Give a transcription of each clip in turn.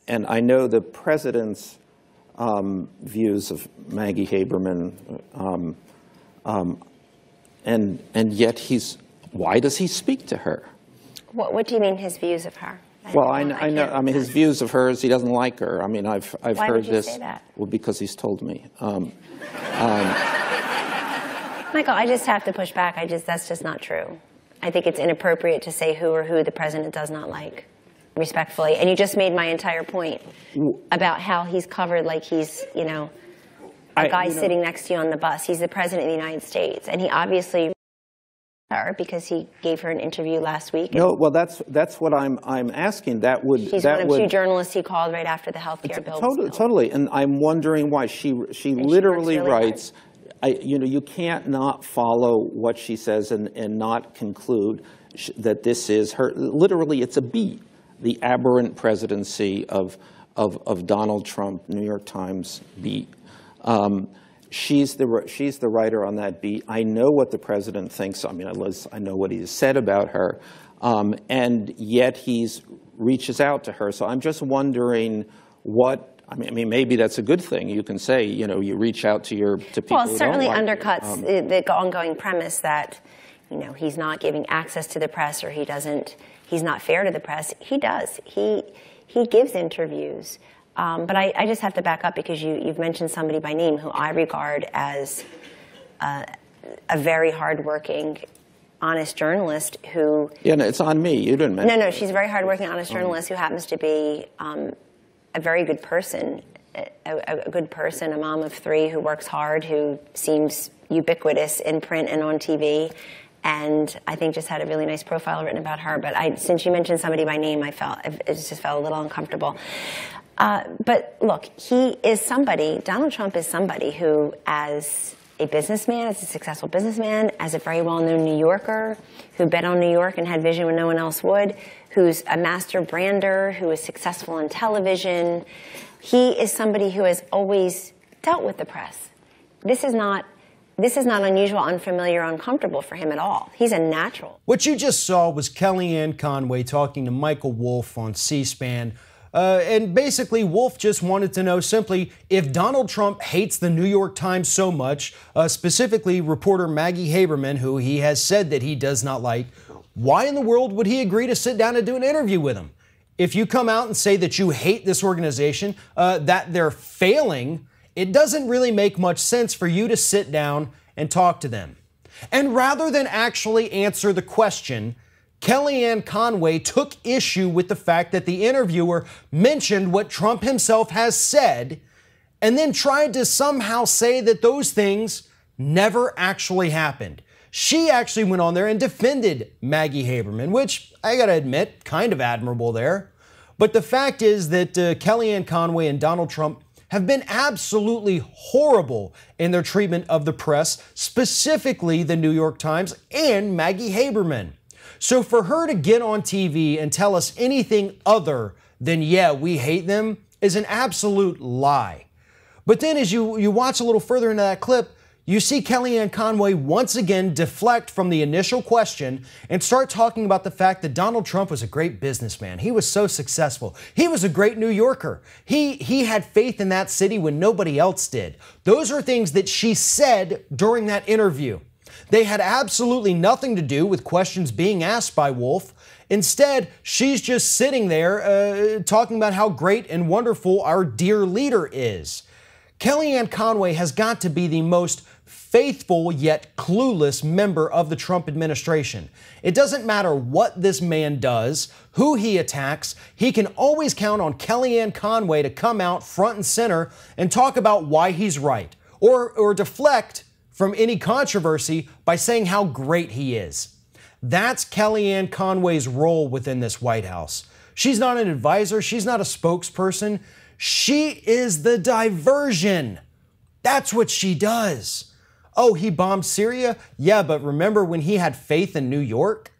and I know the president's views of Maggie Haberman, and yet why does he speak to her? What do you mean his views of her? Well, I know. I mean, his views of her is he doesn't like her. I mean, I've heard this. Why would you say that? Well, because he's told me. Michael, I just have to push back. That's just not true. I think it's inappropriate to say who the president does not like, respectfully. And you just made my entire point about how he's covered like he's, you know, a guy sitting next to you on the bus. He's the president of the United States, and he obviously her because he gave her an interview last week. No, well, that's what I'm asking. She's one of two journalists he called right after the health care bill. Totally, and I'm wondering why she literally writes. You can't not follow what she says and not conclude that this is her. Literally, it's a beat. The aberrant presidency of Donald Trump, New York Times beat. She's the writer on that beat. I know what the president thinks. I mean, I know what he's said about her, and yet he reaches out to her. So I'm just wondering what. I mean, maybe that's a good thing. You can say, you know, you reach out to people. Well, it certainly undercuts the ongoing premise that, you know, he's not giving access to the press or he's not fair to the press. He does. He gives interviews. But I just have to back up because you've mentioned somebody by name who I regard as a very hardworking, honest journalist who. Yeah, no, it's on me. You didn't mention. No, she's a very hardworking, honest journalist who happens to be a very good person, a mom of three who works hard, who seems ubiquitous in print and on TV, and I think just had a really nice profile written about her. But since you mentioned somebody by name, it just felt a little uncomfortable. But look, Donald Trump is somebody who, as a businessman, as a successful businessman, as a very well-known New Yorker who bet on New York and had vision when no one else would, who's a master brander, who is successful in television. He is somebody who has always dealt with the press. This is not unusual, unfamiliar, uncomfortable for him at all. He's a natural. What you just saw was Kellyanne Conway talking to Michael Wolff on C-SPAN. And basically, Wolff just wanted to know simply if Donald Trump hates the New York Times so much, specifically reporter Maggie Haberman, who he has said that he does not like, why in the world would he agree to sit down and do an interview with him? If you come out and say that you hate this organization, that they're failing, it doesn't really make much sense for you to sit down and talk to them. And rather than actually answer the question, Kellyanne Conway took issue with the fact that the interviewer mentioned what Trump himself has said and then tried to somehow say that those things never actually happened. She actually went on there and defended Maggie Haberman, which I gotta admit, kind of admirable there. But the fact is that Kellyanne Conway and Donald Trump have been absolutely horrible in their treatment of the press, specifically the New York Times and Maggie Haberman. So for her to get on TV and tell us anything other than, yeah, we hate them, is an absolute lie. But then as you watch a little further into that clip, you see Kellyanne Conway once again deflect from the initial question and start talking about the fact that Donald Trump was a great businessman. He was so successful. He was a great New Yorker. He had faith in that city when nobody else did. Those are things that she said during that interview. They had absolutely nothing to do with questions being asked by Wolff. Instead, she's just sitting there talking about how great and wonderful our dear leader is. Kellyanne Conway has got to be the most faithful yet clueless member of the Trump administration. It doesn't matter what this man does, who he attacks, he can always count on Kellyanne Conway to come out front and center and talk about why he's right, or deflect from any controversy by saying how great he is. That's Kellyanne Conway's role within this White House. She's not an advisor, she's not a spokesperson, she is the diversion. That's what she does. Oh, he bombed Syria? Yeah, but remember when he had faith in New York?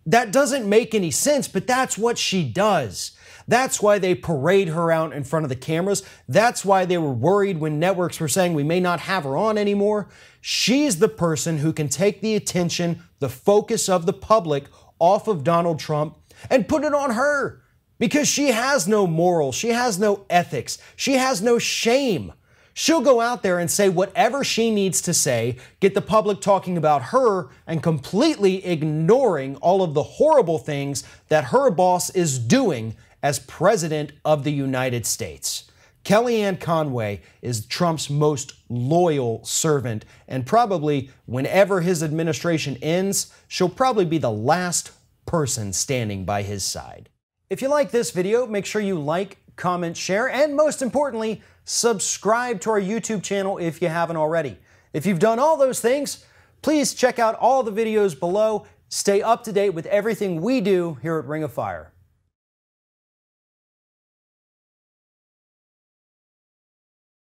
That doesn't make any sense, but that's what she does. That's why they parade her out in front of the cameras. That's why they were worried when networks were saying we may not have her on anymore. She's the person who can take the attention, the focus of the public off of Donald Trump and put it on her. because she has no morals, she has no ethics, she has no shame. She'll go out there and say whatever she needs to say, get the public talking about her, and completely ignoring all of the horrible things that her boss is doing as President of the United States. Kellyanne Conway is Trump's most loyal servant, and probably whenever his administration ends, she'll probably be the last person standing by his side. If you like this video, make sure you like, comment, share, and most importantly, subscribe to our YouTube channel if you haven't already. If you've done all those things, please check out all the videos below. Stay up to date with everything we do here at Ring of Fire.